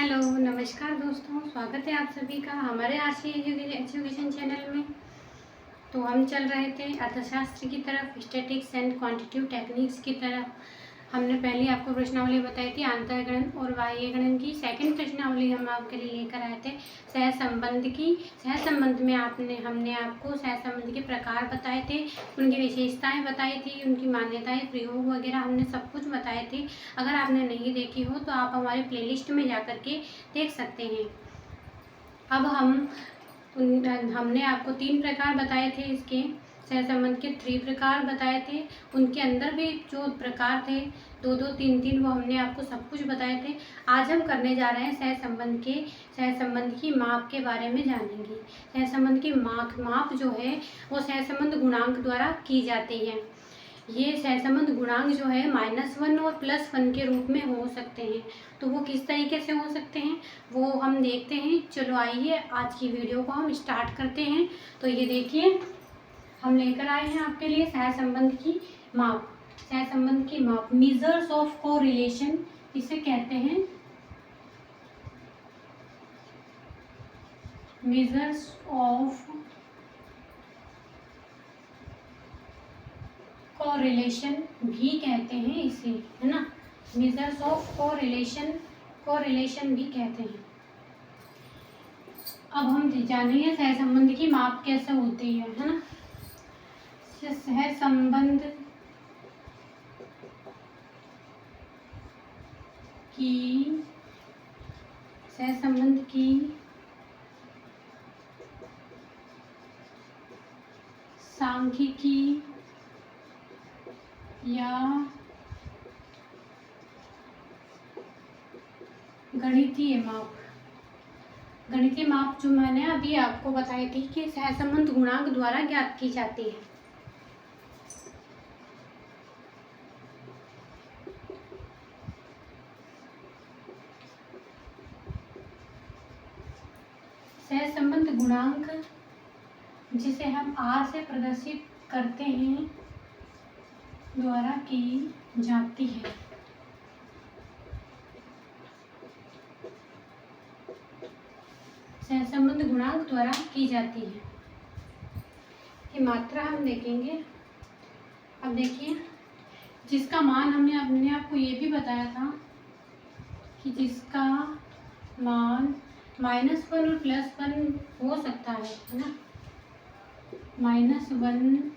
Hello, नमस्कार दोस्तों, स्वागत है आप सभी का हमारे आरसी एजुकेशन चैनल में। तो हम चल रहे थे अर्थशास्त्र की तरफ, स्टैटिक्स एंड क्वांटिटेटिव टेक्निक्स की तरफ। हमने पहले आपको प्रश्नावली बताई थी आंतरगणन और बाह्य गणन की। सेकंड प्रश्नावली हम आपके लिए लेकर आए थे सहसंबंध की। सहसंबंध में हमने आपको सहसंबंध के प्रकार बताए थे, उनकी विशेषताएं बताई थी, उनकी मान्यताएं, प्रयोग वगैरह हमने सब कुछ बताए थे। अगर आपने नहीं देखी हो तो आप हमारे प्लेलिस्ट में जा कर के देख सकते हैं। अब हमने आपको 3 प्रकार बताए थे, इसके सहसंबंध के 3 प्रकार बताए थे। उनके अंदर भी जो प्रकार थे 2-2, 3-3, वो हमने आपको सब कुछ बताए थे। आज हम करने जा रहे हैं सहसंबंध की माप के बारे में जानेंगे। सहसंबंध की माप जो है वो सहसंबंध गुणांक द्वारा की जाती है। ये सहसंबंध गुणांक जो है -1 और +1 के रूप में हो सकते हैं। तो वो किस तरीके से हो सकते हैं वो हम देखते हैं। चलो आइए आज की वीडियो को हम स्टार्ट करते हैं। तो ये देखिए, हम लेकर आए हैं आपके लिए सहसंबंध की माप। सहसंबंध की माप, मेजर्स ऑफ कोरिलेशन इसे कहते हैं। मेजर्स ऑफ कोरिलेशन भी कहते हैं इसे, है ना। मेजर्स ऑफ कोरिलेशन भी कहते हैं। अब हम जानेंगे सहसंबंध की माप कैसे होती है ना। सहसंबंध की सांख्यिकी या गणितीय माप जो मैंने अभी आपको बताई थी कि सहसंबंध गुणांक द्वारा ज्ञात की जाती है। सहसंबंध गुणांक जिसे हम R से प्रदर्शित करते हैं द्वारा की जाती है। सहसंबंध गुणांक द्वारा की जाती है। की मात्रा हम देखेंगे। अब देखिए, जिसका मान हमने आपको ये भी बताया था कि जिसका मान -1 और +1 हो सकता है ना। -1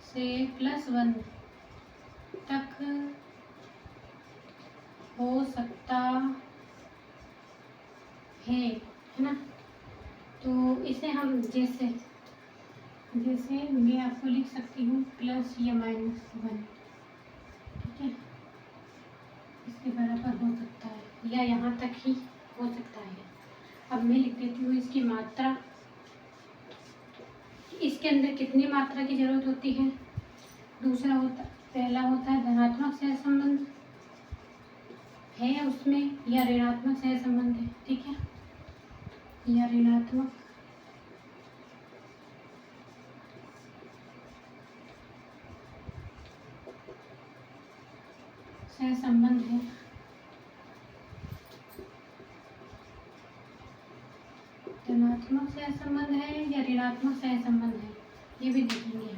से +1 तक हो सकता है ना। तो इसे हम जैसे मैं आपको लिख सकती हूँ प्लस या -1, ठीक है, इसके बराबर हो सकता है या यहाँ तक ही हो सकता है। अब मैं लिख देती हूँ इसकी मात्रा। इसके अंदर कितनी मात्रा की जरूरत होती है। पहला होता है धनात्मक सहसंबंध है उसमें, या ऋणात्मक सहसंबंध है, ठीक है, या ऋणात्मक सहसंबंध है। धनात्मक सहसंबंध है या ऋणात्मक सहसंबंध है, ये भी देखेंगे।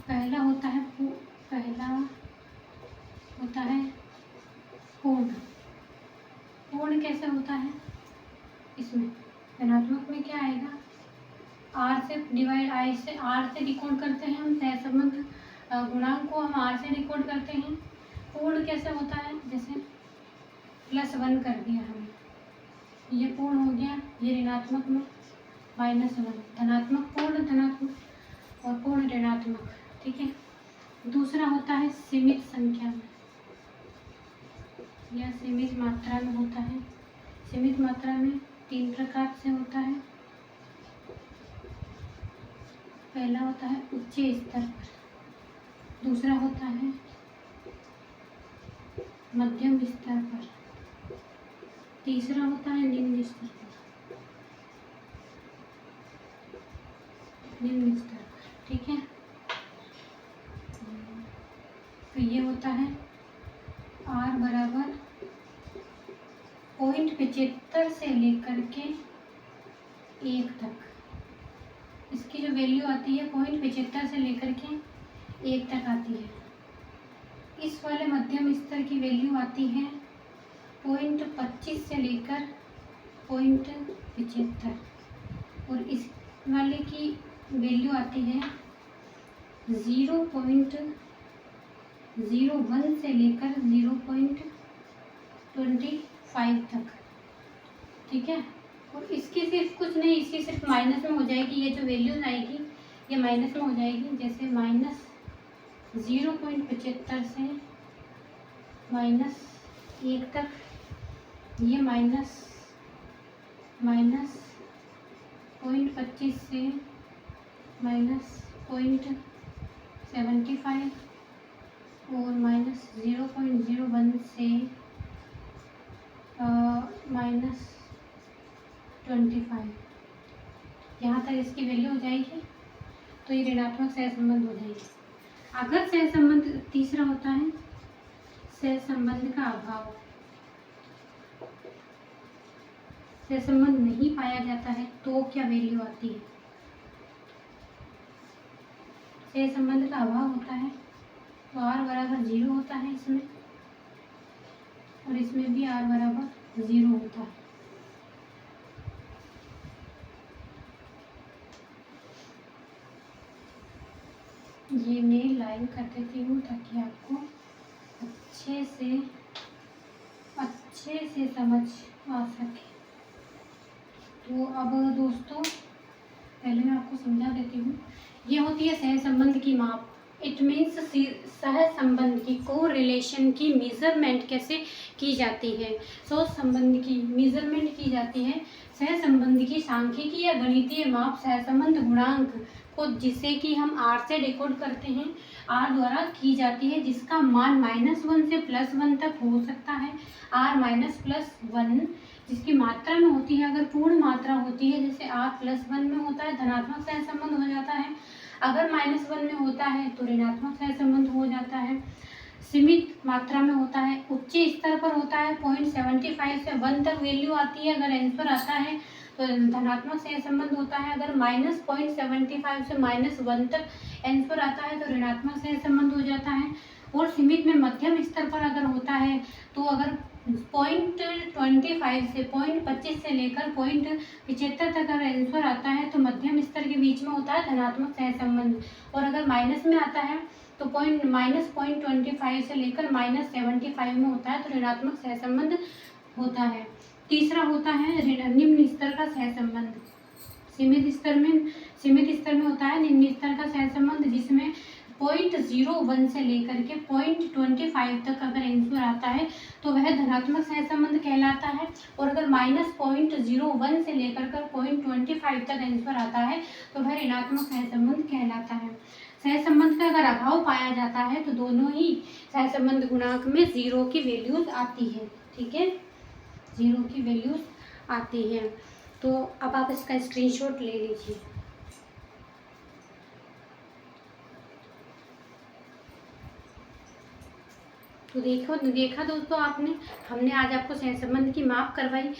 पहला होता है पूर्ण कैसे होता है। इसमें धनात्मक में क्या आएगा, R से डिकोड करते हैं हम सहसंबंध गुणांक को, हम R से डिकोड करते हैं। पूर्ण कैसे होता है, जैसे +1 कर दिया हमने, ये पूर्ण हो गया। ये ऋणात्मक में -1, धनात्मक पूर्ण, धनात्मक और पूर्ण ऋणात्मक, ठीक है। दूसरा होता है सीमित संख्या में या सीमित मात्रा में होता है। सीमित मात्रा में 3 प्रकार से होता है। पहला होता है उच्च स्तर पर, दूसरा होता है मध्यम स्तर पर, तीसरा होता है निम्न स्तर पर, ठीक है। होता है r बराबर 0.75 से लेकर के 1 तक। इसकी जो वैल्यू आती है 0.75 से लेकर के 1 तक आती है। इस वाले मध्यम स्तर की वैल्यू आती है 0.25 से लेकर 0.75 और इस वाले की वैल्यू आती है 0.01 से लेकर 0.25 तक। ठीक है, और इसकी सिर्फ कुछ नहीं, इसकी सिर्फ माइनस में हो जाएगी। ये जो वैल्यूज आएगी ये माइनस में हो जाएगी। जैसे -0.75 से -1 तक, ये -0.25 से -0.75 और -0.01 से -25। यहाँ तक इसकी वैल्यू हो जाएगी, तो ये ऋणात्मक सहसंबंध हो जाएगी। अगर सहसंबंध तीसरा होता है सहसंबंध का अभाव, सहसंबंध नहीं पाया जाता है तो क्या वैल्यू आती है? सहसंबंध का अभाव होता है तो r बराबर 0 होता है इसमें, और इसमें भी r बराबर 0 होता है। ये मैं लाइन कर देती हूँ ताकि आपको अच्छे से समझ आ सके। तो अब दोस्तों पहले मैं आपको समझा देती हूँ। ये होती है सहसंबंध की माप। इट मीन्स सहसंबंध की कोरिलेशन की मेजरमेंट कैसे की जाती है। सहसंबंध की मेजरमेंट की जाती है सहसंबंध की सांख्यिकी या गणितीय माप सहसंबंध गुणांक को, जिसे कि हम r से डिकोड करते हैं, r द्वारा की जाती है, जिसका मान -1 से +1 तक हो सकता है। r -+1 जिसकी मात्रा में होती है, अगर पूर्ण मात्रा होती है, जैसे r +1 में होता है धनात्मक सहसंबंध हो जाता है, अगर -1 में होता है तो ऋणात्मक सहसंबंध हो जाता है। सीमित मात्रा में होता है, उच्च स्तर पर होता है, 0.75 से 1 तक वैल्यू आती है, अगर आंसर आता है तो धनात्मक सहसंबंध होता है। अगर -0.75 से -1 तक आंसर आता है तो ऋणात्मक सहसंबंध हो जाता है। और सीमित में मध्यम स्तर पर अगर होता है तो अगर 0.25 से 0.25 से लेकर 0.75 तक अगर आंसर आता है तो मध्यम स्तर के बीच में होता है धनात्मक सहसंबंध। और अगर माइनस में आता है तो -0.25 से लेकर -75 में होता है तो ऋणात्मक सहसंबंध होता है। तीसरा होता है निम्न स्तर का सहसंबंध। सीमित स्तर में होता है निम्न स्तर का सहसंबंध, जिसमें 0.01 से लेकर के 0.25 तक अगर आंसर आता है तो वह धनात्मक सहसंबंध कहलाता है। और अगर -0.01 से लेकर 0.25 तक आंसर आता है तो वह ऋणात्मक सहसंबंध कहलाता है। सहसंबंध का अगर अभाव पाया जाता है तो दोनों ही सहसंबंध गुणांक में 0 की वैल्यूज आती है। ठीक है, 0 की वैल्यूज आती है। तो अब आप इसका स्क्रीनशॉट ले लीजिए। तो देखा दोस्तों आपने, हमने आज आपको सहसंबंध की माप करवाई।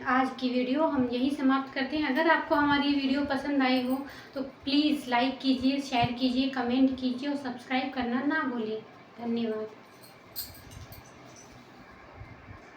आज की वीडियो हम यही समाप्त करते हैं। अगर आपको हमारी वीडियो पसंद आई हो तो प्लीज़ लाइक कीजिए, शेयर कीजिए, कमेंट कीजिए और सब्सक्राइब करना ना भूलिए। धन्यवाद।